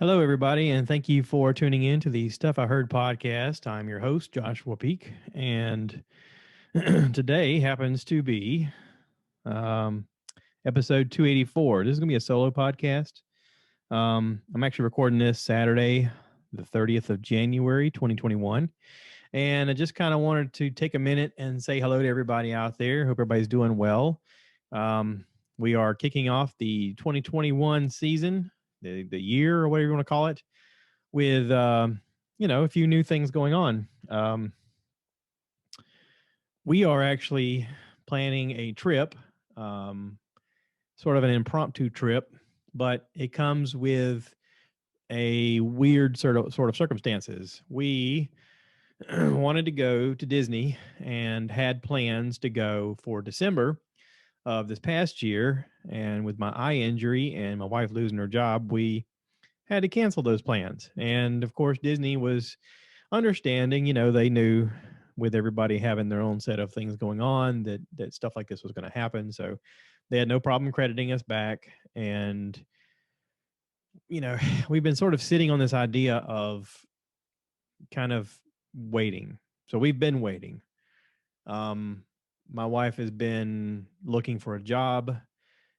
Hello, everybody, and thank you for tuning in to the Stuff I Heard podcast. I'm your host, Joshua Peak, and today happens to be um, episode 284. This is going to be a solo podcast. I'm actually recording this Saturday, the 30th of January, 2021. And I just kind of wanted to take a minute and say hello to everybody out there. Hope everybody's doing well. Um, we are kicking off the 2021 season, the year, or whatever you want to call it, with a few new things going on. We are actually planning a trip, um, sort of an impromptu trip, but it comes with a weird sort of circumstances. We wanted to go to Disney and had plans to go for December of this past year, and with my eye injury and my wife losing her job, we had to cancel those plans. And of course, Disney was understanding. They knew with everybody having their own set of things going on that stuff like this was going to happen. So they had no problem crediting us back. And we've been sort of sitting on this idea of kind of waiting. So we've been waiting. Um, my wife has been looking for a job.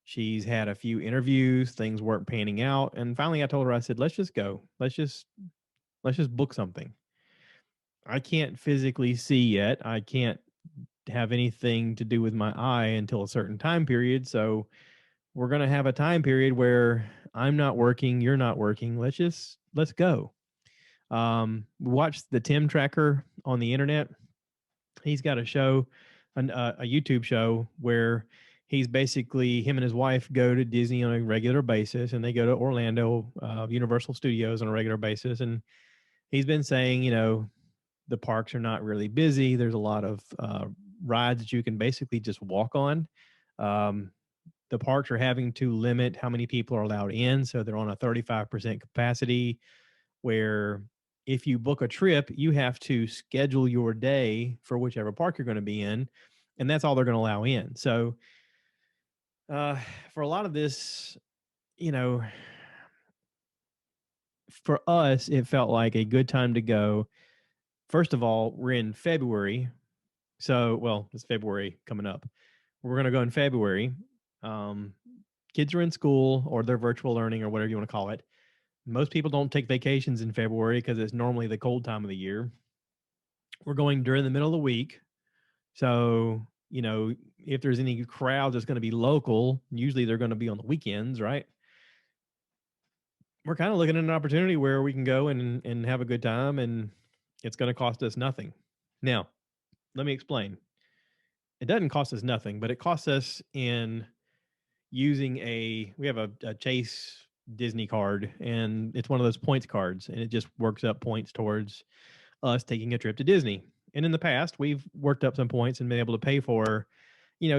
She's had a few interviews, things weren't panning out, and finally I told her, I said, let's just go. Let's just book something. I can't physically see yet. I can't have anything to do with my eye until a certain time period. So we're going to have a time period where I'm not working, you're not working. Let's go. Watch the Tim Tracker on the internet. He's got a show, a YouTube show where he's basically, him and his wife go to Disney on a regular basis, and they go to Orlando, Universal Studios on a regular basis. And he's been saying, the parks are not really busy. There's a lot of rides that you can basically just walk on. Um, the parks are having to limit how many people are allowed in. So they're on a 35% capacity, where if you book a trip, you have to schedule your day for whichever park you're going to be in. And that's all they're going to allow in. So uh, for a lot of this, you know, for us, it felt like a good time to go. First of all, we're in February. So, well, it's February coming up. We're going to go in February. Um, Kids are in school, or they're virtual learning, or whatever you want to call it. Most people don't take vacations in February because it's normally the cold time of the year. We're going during the middle of the week. So, if there's any crowds that's going to be local, usually they're going to be on the weekends, right? We're kind of looking at an opportunity where we can go and have a good time, and it's going to cost us nothing. Now, let me explain. It doesn't cost us nothing, but it costs us in using we have a Chase Disney card, and it's one of those points cards, and it just works up points towards us taking a trip to Disney. And in the past, we've worked up some points and been able to pay for,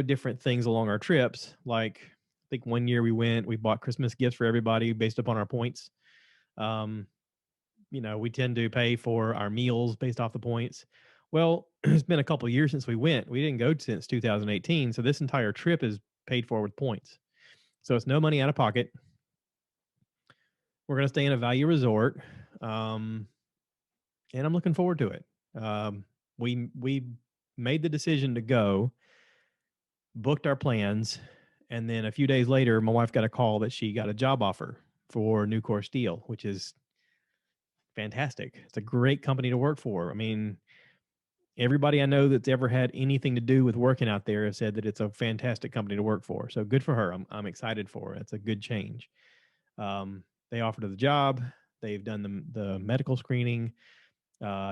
different things along our trips. Like, I think one year we bought Christmas gifts for everybody based upon our points. Um, we tend to pay for our meals based off the points. Well, it's been a couple of years since we went. We didn't go since 2018. So this entire trip is paid for with points. So it's no money out of pocket. We're going to stay in a value resort. Um, and I'm looking forward to it. We made the decision to go, booked our plans, and then a few days later, my wife got a call that she got a job offer for Nucor Steel, which is fantastic. It's a great company to work for. I mean, everybody I know that's ever had anything to do with working out there has said that it's a fantastic company to work for. So good for her. I'm excited for her. It's a good change. They offered her the job. They've done the medical screening.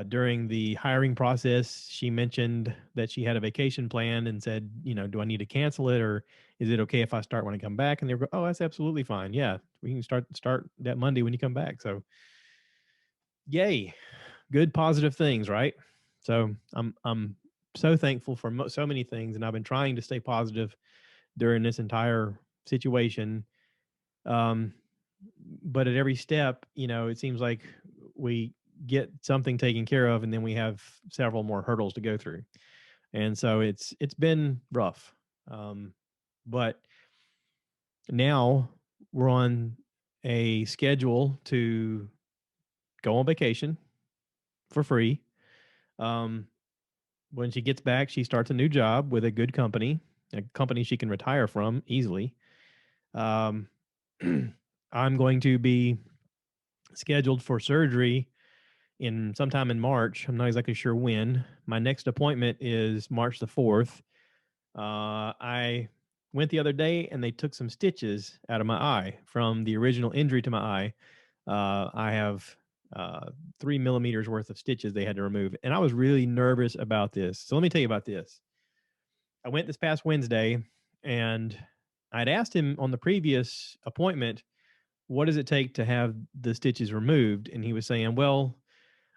During the hiring process, she mentioned that she had a vacation planned and said, do I need to cancel it, or is it okay if I start when I come back? And they were, oh, that's absolutely fine. Yeah, we can start that Monday when you come back. So, yay, good positive things, right? So I'm so thankful for so many things, and I've been trying to stay positive during this entire situation. Um, but at every step, it seems like we get something taken care of, and then we have several more hurdles to go through. And so it's been rough. But now we're on a schedule to go on vacation for free. Um, when she gets back, she starts a new job with a good company, a company she can retire from easily. Um, I'm going to be scheduled for surgery in sometime in March. I'm not exactly sure when. My next appointment is March the 4th. I went the other day and they took some stitches out of my eye from the original injury to my eye. I have 3 millimeters worth of stitches they had to remove. And I was really nervous about this. So let me tell you about this. I went this past Wednesday and I'd asked him on the previous appointment, what does it take to have the stitches removed? And he was saying, well,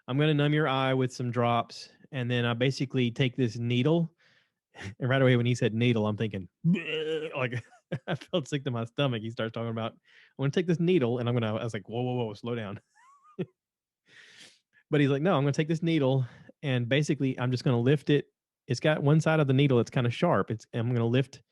I'm going to numb your eye with some drops. And then I basically take this needle. And right away, when he said needle, I'm thinking, like, I felt sick to my stomach. He starts talking about, I'm going to take this needle and I was like, whoa, whoa, whoa, slow down. But he's like, no, I'm going to take this needle and basically I'm just going to lift it. It's got one side of the needle that's kind of sharp. I'm going to lift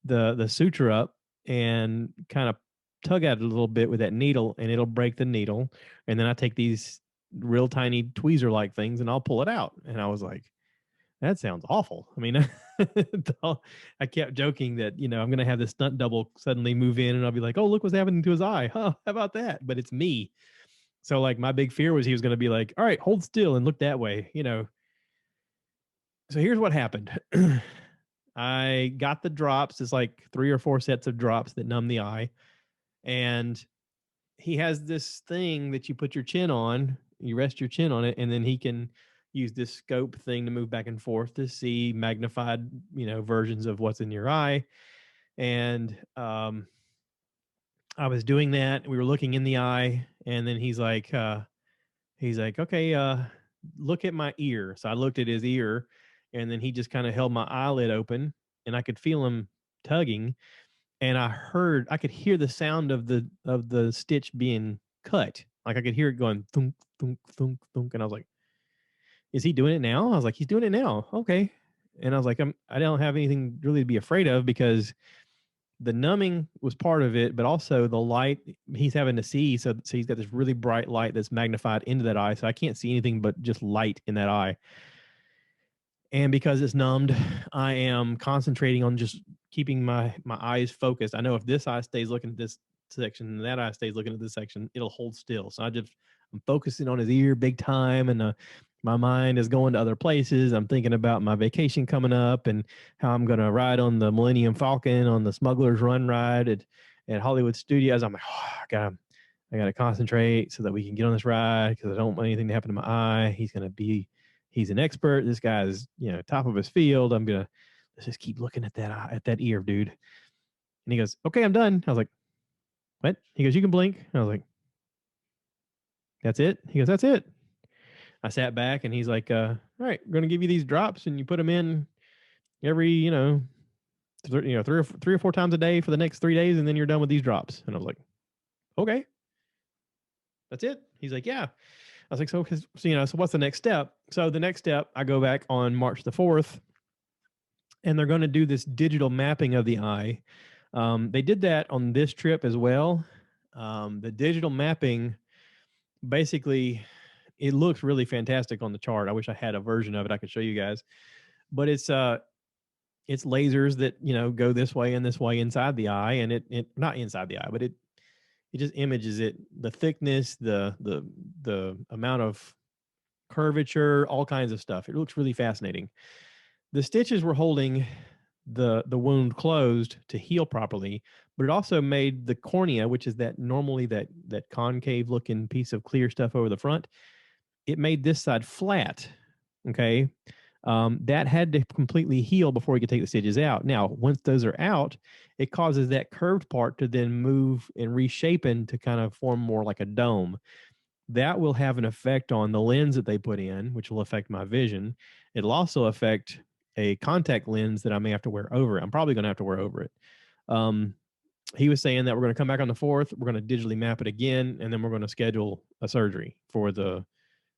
the suture up and kind of tug at it a little bit with that needle and it'll break the needle. And then I take these real tiny tweezer like things and I'll pull it out. And I was like, that sounds awful. I mean, I kept joking that, I'm going to have this stunt double suddenly move in and I'll be like, oh, look what's happening to his eye. Huh? How about that? But it's me. So like my big fear was he was going to be like, all right, hold still and look that way, So here's what happened. I got the drops. It's like 3 or 4 sets of drops that numb the eye. And he has this thing that you put your chin on, you rest your chin on it, and then he can use this scope thing to move back and forth to see magnified, versions of what's in your eye. And I was doing that. We were looking in the eye, and then he's like, okay, look at my ear. So I looked at his ear, and then he just kind of held my eyelid open, and I could feel him tugging, and I could hear the sound of the stitch being cut. Like I could hear it going thunk, thunk, thunk, thunk. And I was like, is he doing it now? I was like, he's doing it now. Okay. And I was like, I don't have anything really to be afraid of because the numbing was part of it, but also the light he's having to see. So he's got this really bright light that's magnified into that eye. So I can't see anything but just light in that eye. And because it's numbed, I am concentrating on just keeping my eyes focused. I know if this eye stays looking at this section and that eye stays looking at this section, it'll hold still. So I'm focusing on his ear big time, and my mind is going to other places. I'm thinking about my vacation coming up and how I'm going to ride on the Millennium Falcon on the Smuggler's Run ride at Hollywood Studios. I'm like, oh, I gotta concentrate so that we can get on this ride because I don't want anything to happen to my eye. He's an expert. This guy's, top of his field. Let's just keep looking at that ear, dude. And he goes, okay, I'm done. I was like, what? He goes, you can blink. I was like, that's it? He goes, that's it. I sat back and he's like, all right, we're going to give you these drops and you put them in every, 3 or 4 times a day for the next 3 days. And then you're done with these drops. And I was like, okay, that's it. He's like, yeah. I was like, so what's the next step? So the next step, I go back on March the 4th, and they're going to do this digital mapping of the eye. They did that on this trip as well. The digital mapping, basically, it looks really fantastic on the chart. I wish I had a version of it I could show you guys, but it's lasers that go this way and this way inside the eye, and it not inside the eye, but it just images it, the thickness, the amount of curvature, all kinds of stuff. It looks really fascinating. The stitches were holding the wound closed to heal properly, but it also made the cornea, which is normally that concave looking piece of clear stuff over the front, it made this side flat. Okay. That had to completely heal before we could take the stitches out. Now, once those are out, it causes that curved part to then move and reshape to kind of form more like a dome. That will have an effect on the lens that they put in, which will affect my vision. It'll also affect a contact lens that I may have to wear over it. I'm probably going to have to wear over it. He was saying that we're going to come back on the 4th. We're going to digitally map it again, and then we're going to schedule a surgery for the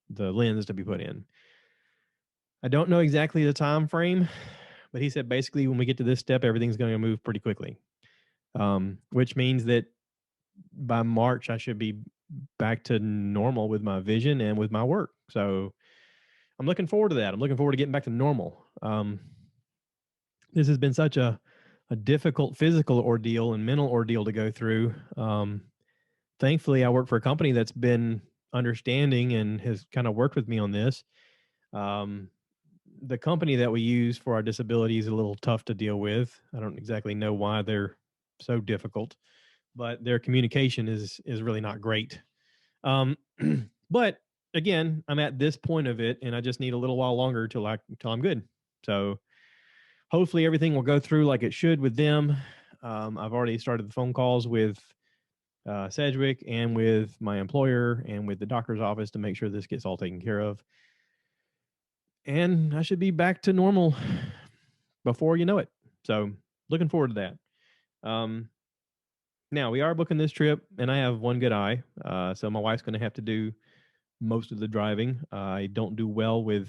lens to be put in. I don't know exactly the time frame, but he said basically when we get to this step, everything's going to move pretty quickly, which means that by March, I should be back to normal with my vision and with my work. So I'm looking forward to that. I'm looking forward to getting back to normal. This has been such a difficult physical ordeal and mental ordeal to go through. Thankfully, I work for a company that's been understanding and has kind of worked with me on this. Um, the company that we use for our disability is a little tough to deal with. I don't exactly know why they're so difficult, but their communication is really not great. Um, but again, I'm at this point of it, and I just need a little while longer till I'm good. So hopefully everything will go through like it should with them. I've already started the phone calls with Sedgwick and with my employer and with the doctor's office to make sure this gets all taken care of. And I should be back to normal before you know it. So looking forward to that. Now we are booking this trip, and I have one good eye, so my wife's going to have to do most of the driving. I don't do well with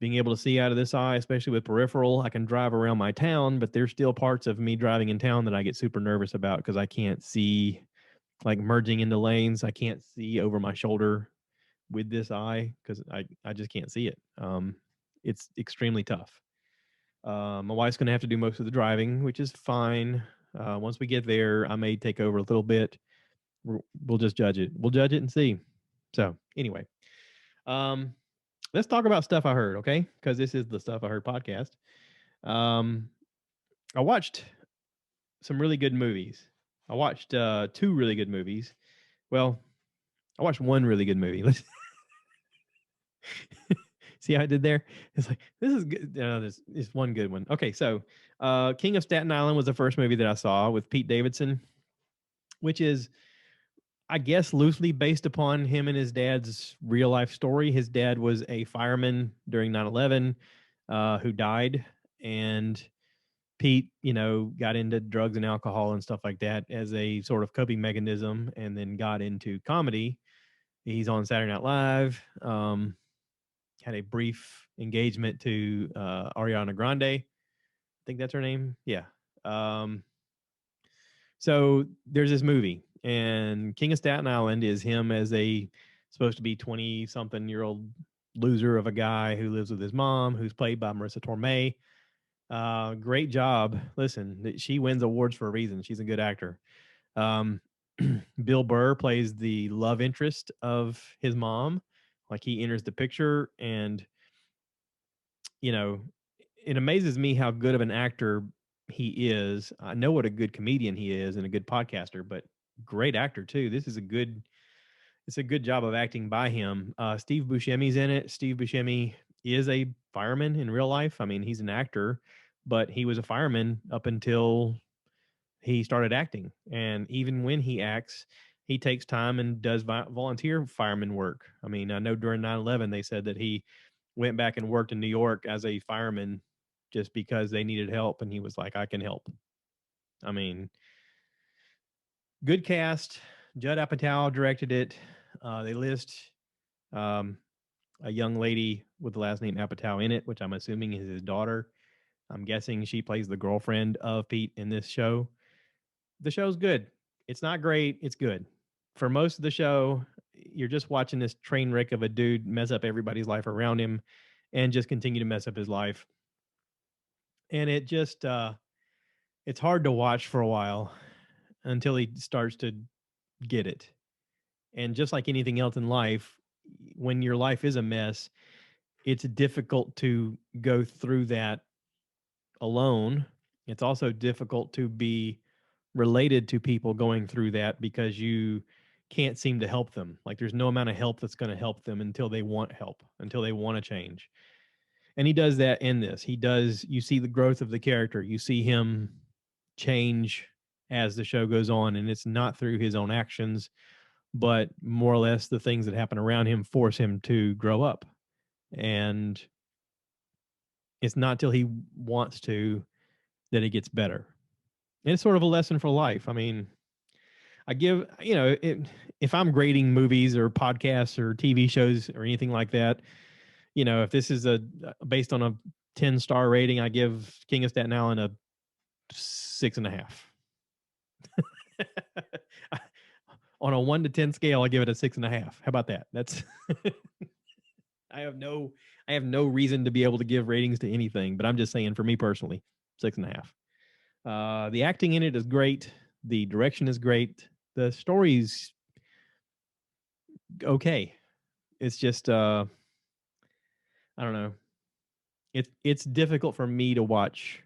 being able to see out of this eye, especially with peripheral. I can drive around my town, but there's still parts of me driving in town that I get super nervous about because I can't see, like merging into lanes. I can't see over my shoulder with this eye because I just can't see it. It's extremely tough. My wife's going to have to do most of the driving, which is fine. Once we get there, I may take over a little bit. We'll just judge it. We'll judge it and see. So anyway, um, let's talk about stuff I heard, okay? Because this is the Stuff I Heard podcast. Um, I watched some really good movies. I watched two really good movies. Well, I watched one really good movie. Let's see how I did there. It's like this is good. This is one good one. Okay, so King of Staten Island was the first movie that I saw with Pete Davidson, which is, I guess, loosely based upon him and his dad's real life story. His dad was a fireman during 9/11 who died, and Pete, got into drugs and alcohol and stuff like that as a sort of coping mechanism, and then got into comedy. He's on Saturday Night Live. Had a brief engagement to Ariana Grande. I think that's her name. Yeah. Um, so there's this movie, and King of Staten Island is him as a supposed to be 20 something year old loser of a guy who lives with his mom, who's played by Marissa Tomei. Great job. Listen, she wins awards for a reason. She's a good actor. Um, Bill Burr plays the love interest of his mom. Like, he enters the picture, and you know, it amazes me how good of an actor he is. I know what a good comedian he is and a good podcaster, but great actor too. It's a good job of acting by him. Steve Buscemi's in it. Steve Buscemi is a fireman in real life. I mean, he's an actor, but he was a fireman up until he started acting. And even when he acts, he takes time and does volunteer fireman work. I mean, I know during 9/11 they said that he went back and worked in New York as a fireman just because they needed help, and he was like, I can help. I mean, good cast. Judd Apatow directed it. They list um, a young lady with the last name Apatow in it, which I'm assuming is his daughter. I'm guessing she plays the girlfriend of Pete in this show. The show's good. It's not great. It's good. For most of the show, you're just watching this train wreck of a dude mess up everybody's life around him and just continue to mess up his life. And it's hard to watch for a while until he starts to get it. And just like anything else in life, when your life is a mess, it's difficult to go through that alone. It's also difficult to be related to people going through that because you can't seem to help them. Like, there's no amount of help that's going to help them until they want help, until they want to change. And he does that in this. You see the growth of the character. You see him change as the show goes on, and it's not through his own actions, but more or less the things that happen around him force him to grow up. And it's not till he wants to that it gets better. And it's sort of a lesson for life. I mean, I give, if I'm grading movies or podcasts or TV shows or anything like that, if this is based on a 10-star rating, I give King of Staten Island a 6.5. on a 1 to 10 scale, I give it a 6.5. How about that? That's I have no reason to be able to give ratings to anything, but I'm just saying for me personally, 6.5. The acting in it is great. The direction is great. The story's okay. It's just I don't know. It's difficult for me to watch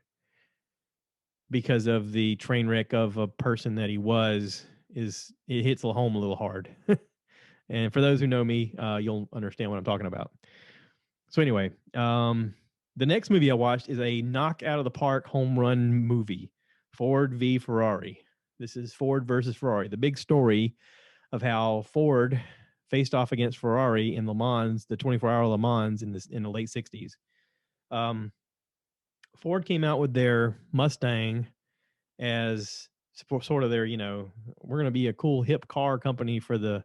because of the train wreck of a person that he was. Is it hits home a little hard. And for those who know me, you'll understand what I'm talking about. So anyway, the next movie I watched is a knock out of the park home run movie, Ford v Ferrari. This is Ford versus Ferrari, the big story of how Ford faced off against Ferrari in Le Mans, the 24-hour Le Mans in the late 60s. Ford came out with their Mustang as sort of their, we're going to be a cool hip car company for the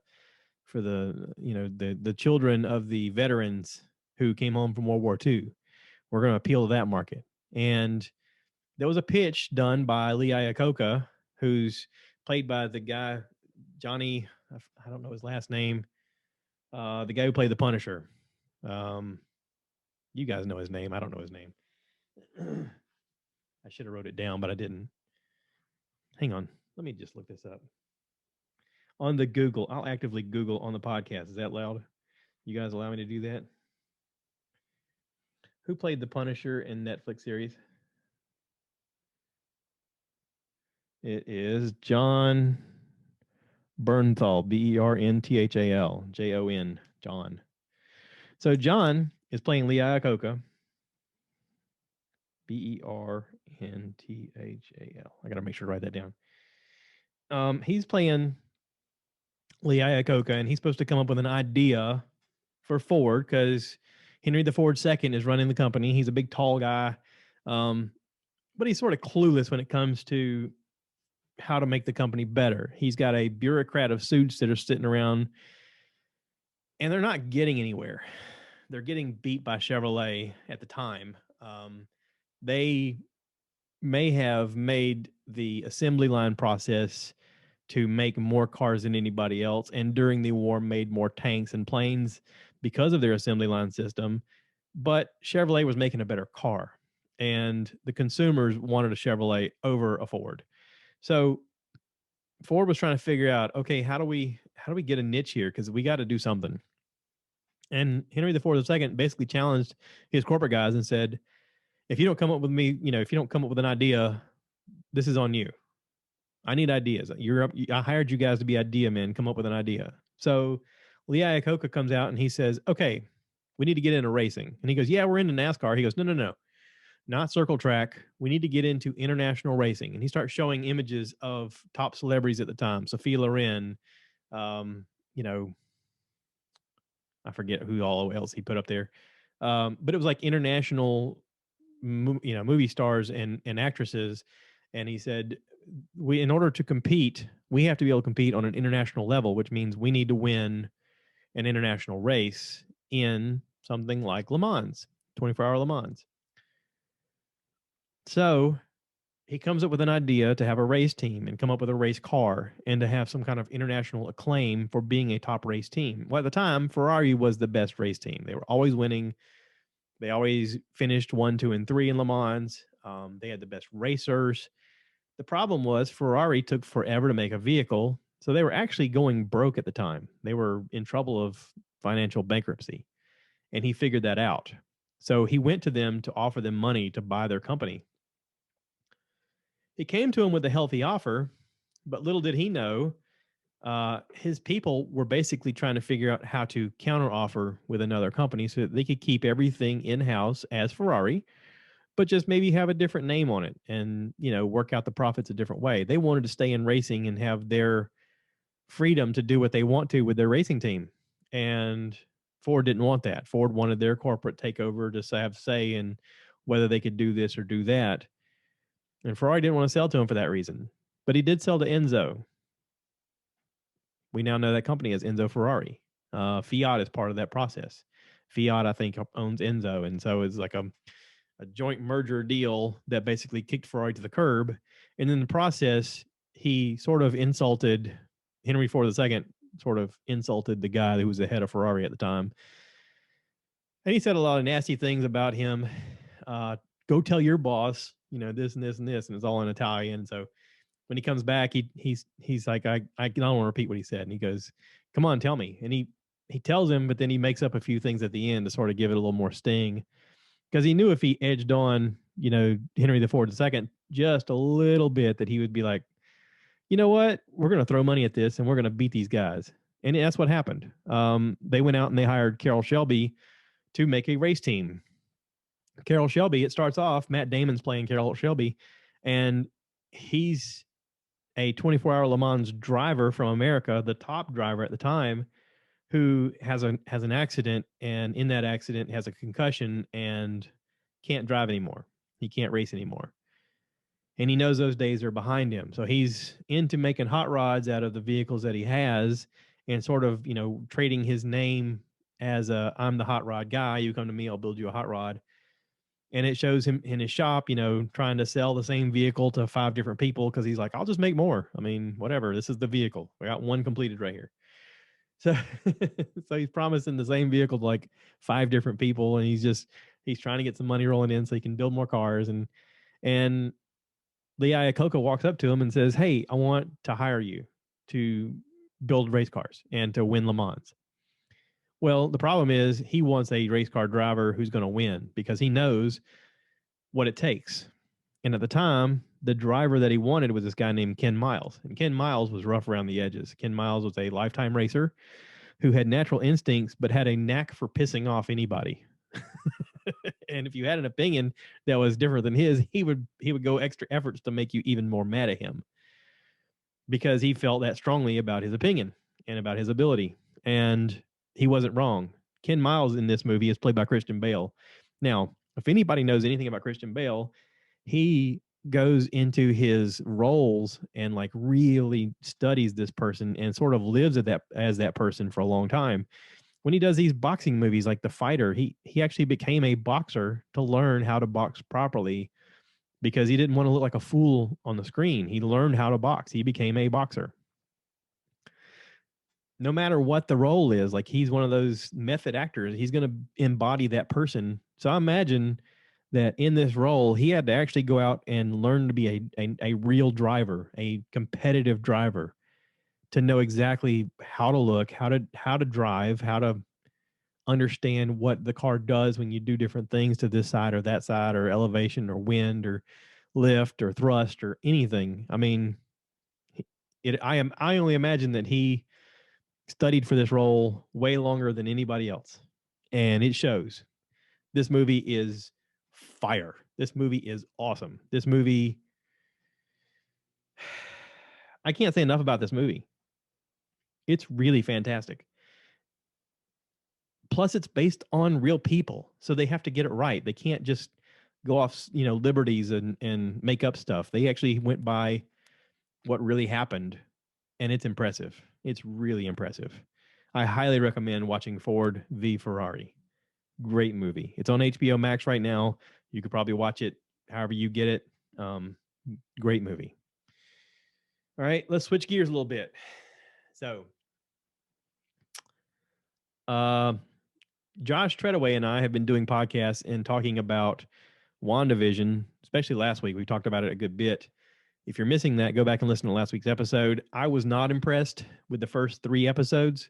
the children of the veterans who came home from World War II. We're going to appeal to that market. And there was a pitch done by Lee Iacocca, who's played by the guy Johnny, I don't know his last name, the guy who played the Punisher. You guys know his name. I don't know his name. I should have wrote it down, but I didn't. Hang on. Let me just look this up. On the Google, I'll actively Google on the podcast. Is that loud? You guys allow me to do that? Who played the Punisher in Netflix series? It is John Bernthal, Bernthal, Jon, John. So John is playing Lee Iacocca, Bernthal. I got to make sure to write that down. He's playing Lee Iacocca, and he's supposed to come up with an idea for Ford because Henry the Ford II is running the company. He's a big, tall guy, but he's sort of clueless when it comes to how to make the company better. He's got a bureaucrat of suits that are sitting around, and they're not getting anywhere. They're getting beat by Chevrolet at the time. They may have made the assembly line process to make more cars than anybody else, and during the war made more tanks and planes because of their assembly line system. But Chevrolet was making a better car, and the consumers wanted a Chevrolet over a Ford. So Ford was trying to figure out, okay, how do we get a niche here? Because we got to do something. And Henry IV II basically challenged his corporate guys and said, if you don't come up with me, if you don't come up with an idea, this is on you. I need ideas. I hired you guys to be idea men. Come up with an idea. So Lee Iacocca comes out and he says, okay, we need to get into racing. And he goes, yeah, we're into NASCAR. He goes, no, not circle track. We need to get into international racing. And he starts showing images of top celebrities at the time. Sophia Loren, I forget who all else he put up there. But it was like international, movie stars and actresses. And he said, in order to compete, we have to be able to compete on an international level, which means we need to win an international race in something like Le Mans, 24-hour Le Mans. So he comes up with an idea to have a race team and come up with a race car and to have some kind of international acclaim for being a top race team. Well, at the time, Ferrari was the best race team. They were always winning. They always finished 1, 2, and 3 in Le Mans. They had the best racers. The problem was Ferrari took forever to make a vehicle, so they were actually going broke at the time. They were in trouble of financial bankruptcy, and he figured that out. So he went to them to offer them money to buy their company. He came to him with a healthy offer, but little did he know, his people were basically trying to figure out how to counteroffer with another company so that they could keep everything in-house as Ferrari, but just maybe have a different name on it and, work out the profits a different way. They wanted to stay in racing and have their freedom to do what they want to with their racing team. And Ford didn't want that. Ford wanted their corporate takeover to have say in whether they could do this or do that. And Ferrari didn't want to sell to him for that reason. But he did sell to Enzo. We now know that company as Enzo Ferrari. Fiat is part of that process. Fiat, I think, owns Enzo. And so it's like a joint merger deal that basically kicked Ferrari to the curb. And in the process, he sort of insulted Henry Ford II sort of insulted the guy who was the head of Ferrari at the time. And he said a lot of nasty things about him. Go tell your boss, this and this and this, and it's all in Italian. So when he comes back, he's like, I don't want to repeat what he said. And he goes, come on, tell me. And he tells him, but then he makes up a few things at the end to sort of give it a little more sting. Because he knew if he edged on, Henry the Ford II just a little bit, that he would be like, you know what? We're going to throw money at this and we're going to beat these guys. And that's what happened. They went out and they hired Carroll Shelby to make a race team. Carroll Shelby, it starts off, Matt Damon's playing Carroll Shelby, and he's a 24-hour Le Mans driver from America, the top driver at the time, who has an accident, and in that accident has a concussion and can't drive anymore. He can't race anymore. And he knows those days are behind him. So he's into making hot rods out of the vehicles that he has, and sort of, trading his name as I'm the hot rod guy. You come to me, I'll build you a hot rod. And it shows him in his shop, trying to sell the same vehicle to 5 different people, because he's like, I'll just make more. I mean, whatever. This is the vehicle. I got one completed right here. So, so he's promising the same vehicle to like 5 different people, and he's trying to get some money rolling in so he can build more cars. And Lee Iacocca walks up to him and says, hey, I want to hire you to build race cars and to win Le Mans. Well, the problem is he wants a race car driver who's going to win, because he knows what it takes. And at the time, the driver that he wanted was this guy named Ken Miles. And Ken Miles was rough around the edges. Ken Miles was a lifetime racer who had natural instincts, but had a knack for pissing off anybody. And if you had an opinion that was different than his, he would go extra efforts to make you even more mad at him, because he felt that strongly about his opinion and about his ability. And he wasn't wrong. Ken Miles in this movie is played by Christian Bale. Now, if anybody knows anything about Christian Bale, he goes into his roles and like really studies this person and sort of lives as that person for a long time. When he does these boxing movies like The Fighter, he actually became a boxer to learn how to box properly, because he didn't want to look like a fool on the screen. He learned how to box. He became a boxer. No matter what the role is, like he's one of those method actors. He's going to embody that person. So I imagine that in this role, he had to actually go out and learn to be a real driver, a competitive driver, to know exactly how to look, how to drive, how to understand what the car does when you do different things to this side or that side, or elevation or wind or lift or thrust or anything. I mean, I only imagine that he studied for this role way longer than anybody else. And it shows. This movie is fire. This movie is awesome. This movie, I can't say enough about this movie. It's really fantastic. Plus, it's based on real people, so they have to get it right. They can't just go off, liberties and make up stuff. They actually went by what really happened, and it's impressive. It's really impressive. I highly recommend watching Ford v Ferrari. Great movie. It's on HBO Max right now. You could probably watch it however you get it. Great movie. All right, let's switch gears a little bit. So, Josh Treadaway and I have been doing podcasts and talking about WandaVision, especially last week. We talked about it a good bit. If you're missing that, go back and listen to last week's episode. I was not impressed with the first 3 episodes.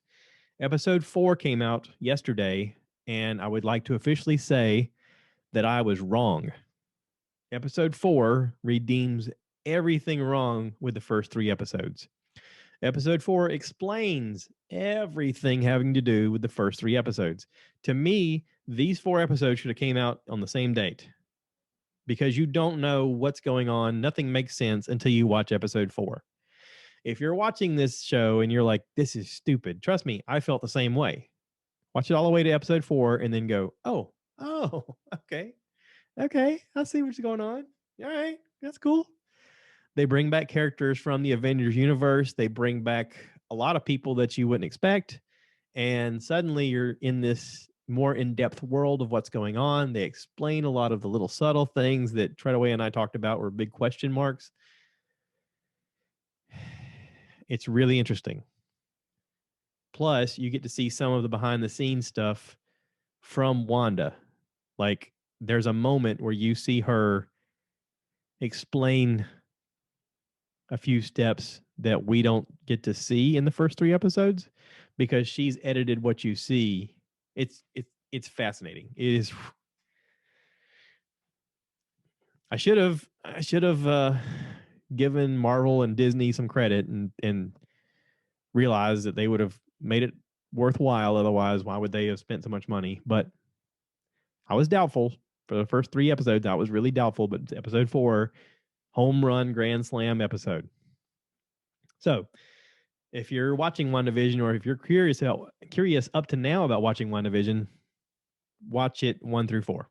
Episode 4 came out yesterday, and I would like to officially say that I was wrong. Episode 4 redeems everything wrong with the first 3 episodes. Episode 4 explains everything having to do with the first 3 episodes. To me, these 4 episodes should have came out on the same date, because you don't know what's going on. Nothing makes sense until you watch episode 4. If you're watching this show and you're like, this is stupid, trust me, I felt the same way. Watch it all the way to episode 4 and then go, oh, okay, I see what's going on. All right, that's cool. They bring back characters from the Avengers universe. They bring back a lot of people that you wouldn't expect. And suddenly you're in this more in-depth world of what's going on. They explain a lot of the little subtle things that Treadaway and I talked about were big question marks. it's really interesting. Plus, you get to see some of the behind the scenes stuff from Wanda. Like, there's a moment where you see her explain a few steps that we don't get to see in the first 3 episodes because she's edited what you see. It's fascinating. It is. I should have given Marvel and Disney some credit and realized that they would have made it worthwhile. Otherwise, why would they have spent so much money? But I was doubtful for the first 3 episodes. I was really doubtful, but episode 4, home run grand slam episode. So if you're watching WandaVision, or if you're curious up to now about watching WandaVision, watch it 1 through 4,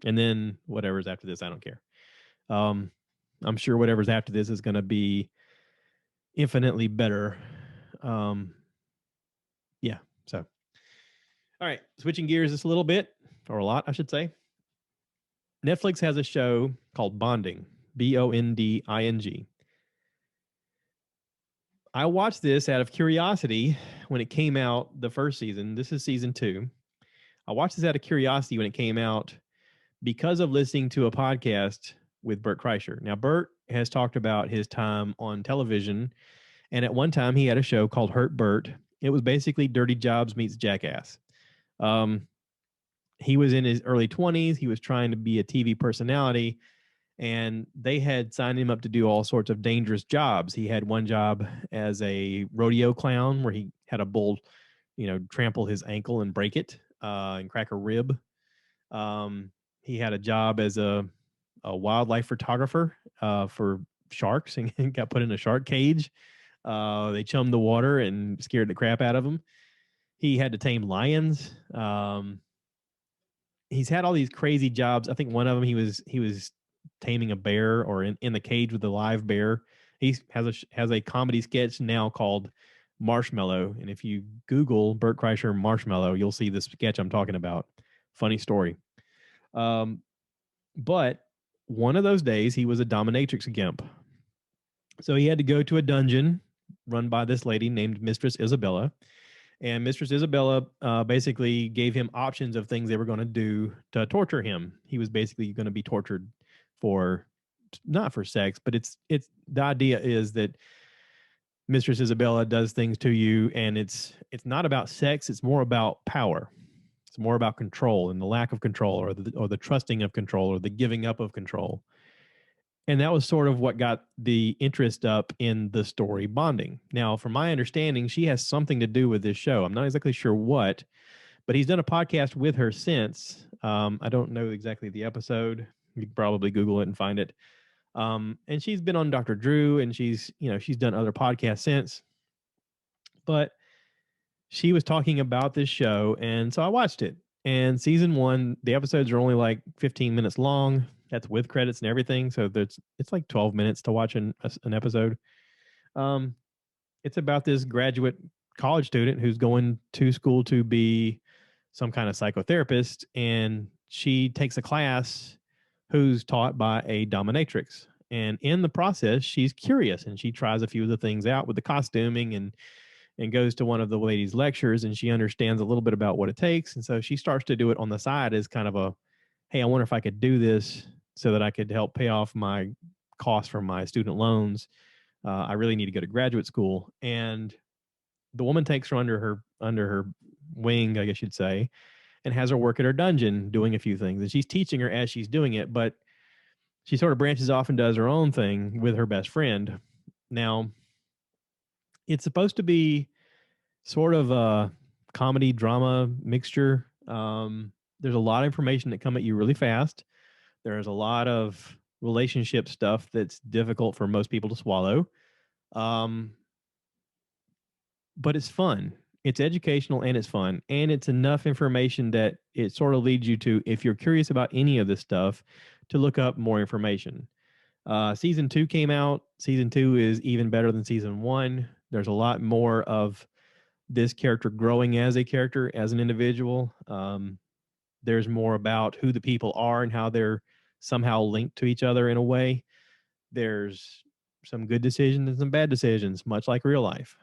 and then whatever's after this, I don't care. I'm sure whatever's after this is going to be infinitely better. Yeah. So, all right, switching gears just a little bit, or a lot, I should say. Netflix has a show called Bonding, Bonding. I watched this out of curiosity when it came out the first season. This is season 2. I watched this out of curiosity when it came out because of listening to a podcast with Bert Kreischer. Now, Bert has talked about his time on television, and at one time he had a show called Hurt Bert. It was basically Dirty Jobs meets Jackass. He was in his early 20s. He was trying to be a TV personality, and they had signed him up to do all sorts of dangerous jobs. He had one job as a rodeo clown where he had a bull, trample his ankle and break it and crack a rib. He had a job as a wildlife photographer for sharks and got put in a shark cage. They chummed the water and scared the crap out of him. He had to tame lions. He's had all these crazy jobs. I think one of them he was taming a bear, or in the cage with a live bear. He has a comedy sketch now called Marshmallow, and if you Google Bert Kreischer Marshmallow, you'll see the sketch I'm talking about. Funny story. But one of those days he was a dominatrix gimp, so he had to go to a dungeon run by this lady named Mistress Isabella. And Mistress Isabella basically gave him options of things they were going to do to torture him. He was basically going to be tortured for, not for sex, but it's the idea is that Mistress Isabella does things to you, and it's not about sex. It's more about power. It's more about control and the lack of control, or the trusting of control, or the giving up of control. And that was sort of what got the interest up in the story Bonding. Now, from my understanding, she has something to do with this show. I'm not exactly sure what, but he's done a podcast with her since. I don't know exactly the episode. You can probably Google it and find it. And she's been on Dr. Drew, and she's done other podcasts since. But she was talking about this show, and so I watched it. And season 1, the episodes are only like 15 minutes long. That's with credits and everything. So it's like 12 minutes to watch an episode. It's about this graduate college student who's going to school to be some kind of psychotherapist, and she takes a class who's taught by a dominatrix. And in the process, she's curious, and she tries a few of the things out with the costuming, and goes to one of the ladies' lectures, and she understands a little bit about what it takes. And so she starts to do it on the side as kind of a, hey, I wonder if I could do this so that I could help pay off my costs from my student loans. I really need to go to graduate school. And the woman takes her under her wing, I guess you'd say, and has her work at her dungeon doing a few things. And she's teaching her as she's doing it, but she sort of branches off and does her own thing with her best friend. Now, it's supposed to be sort of a comedy drama mixture. There's a lot of information that come at you really fast. There's a lot of relationship stuff that's difficult for most people to swallow. But it's fun. It's educational and it's fun. And it's enough information that it sort of leads you to, if you're curious about any of this stuff, to look up more information. Season 2 came out. Season 2 is even better than season 1. There's a lot more of this character growing as a character, as an individual. There's more about who the people are and how they're somehow linked to each other in a way. There's some good decisions and some bad decisions, much like real life.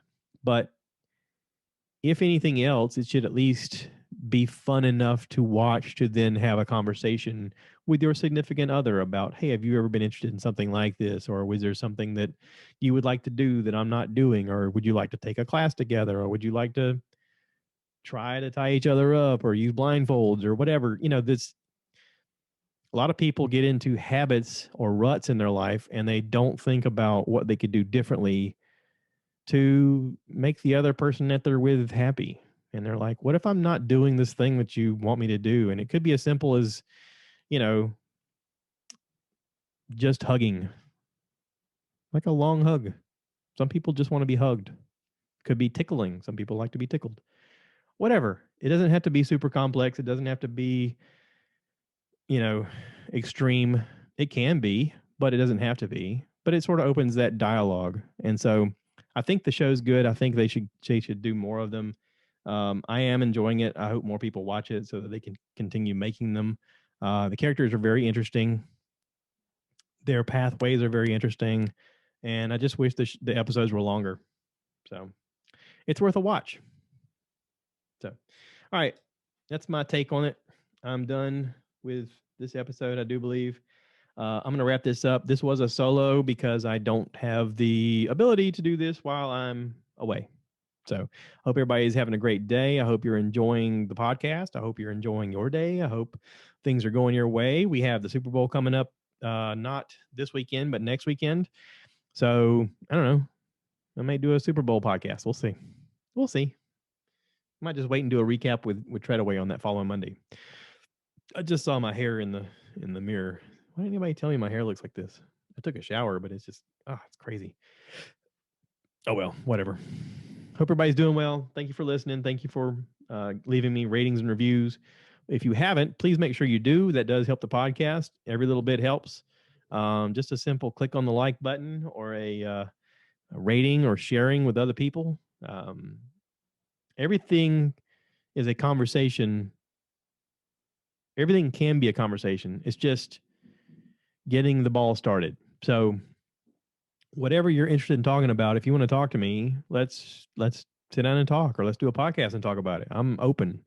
But if anything else, it should at least be fun enough to watch to then have a conversation with your significant other about, hey, have you ever been interested in something like this? Or was there something that you would like to do that I'm not doing? Or would you like to take a class together? Or would you like to try to tie each other up or use blindfolds or whatever? A lot of people get into habits or ruts in their life and they don't think about what they could do differently to make the other person that they're with happy. And they're like, what if I'm not doing this thing that you want me to do? And it could be as simple as, just hugging, like a long hug. Some people just want to be hugged. Could be tickling. Some people like to be tickled. Whatever. It doesn't have to be super complex. It doesn't have to be, extreme. It can be, but it doesn't have to be. But it sort of opens that dialogue. And so I think the show's good. I think they should do more of them. I am enjoying it. I hope more people watch it so that they can continue making them. The characters are very interesting. Their pathways are very interesting. And I just wish the episodes were longer. So it's worth a watch. So, all right. That's my take on it. I'm done with this episode, I do believe. I'm going to wrap this up. This was a solo because I don't have the ability to do this while I'm away. So hope everybody is having a great day. I hope you're enjoying the podcast. I hope you're enjoying your day. I hope things are going your way. We have the Super Bowl coming up, not this weekend, but next weekend. So I don't know. I may do a Super Bowl podcast. We'll see. I might just wait and do a recap with Treadaway on that following Monday. I just saw my hair in the mirror. Why didn't anybody tell me my hair looks like this? I took a shower, but it's just, it's crazy. Oh, well, whatever. Hope everybody's doing well. Thank you for listening. Thank you for leaving me ratings and reviews. If you haven't, please make sure you do. That does help the podcast. Every little bit helps. Just a simple click on the like button or a rating or sharing with other people. Everything is a conversation. Everything can be a conversation. It's just getting the ball started. So whatever you're interested in talking about, if you want to talk to me, let's sit down and talk, or let's do a podcast and talk about it. I'm open.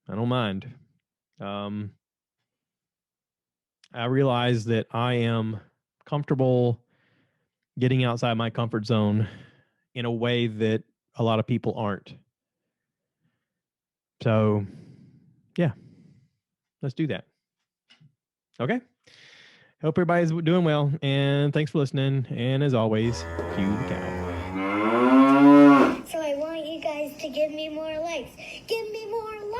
I don't mind. I realize that I am comfortable getting outside my comfort zone in a way that a lot of people aren't. So, yeah, let's do that. Okay. Hope everybody's doing well, and thanks for listening. And as always, cue the cow. So I want you guys to give me more likes. Give me more likes.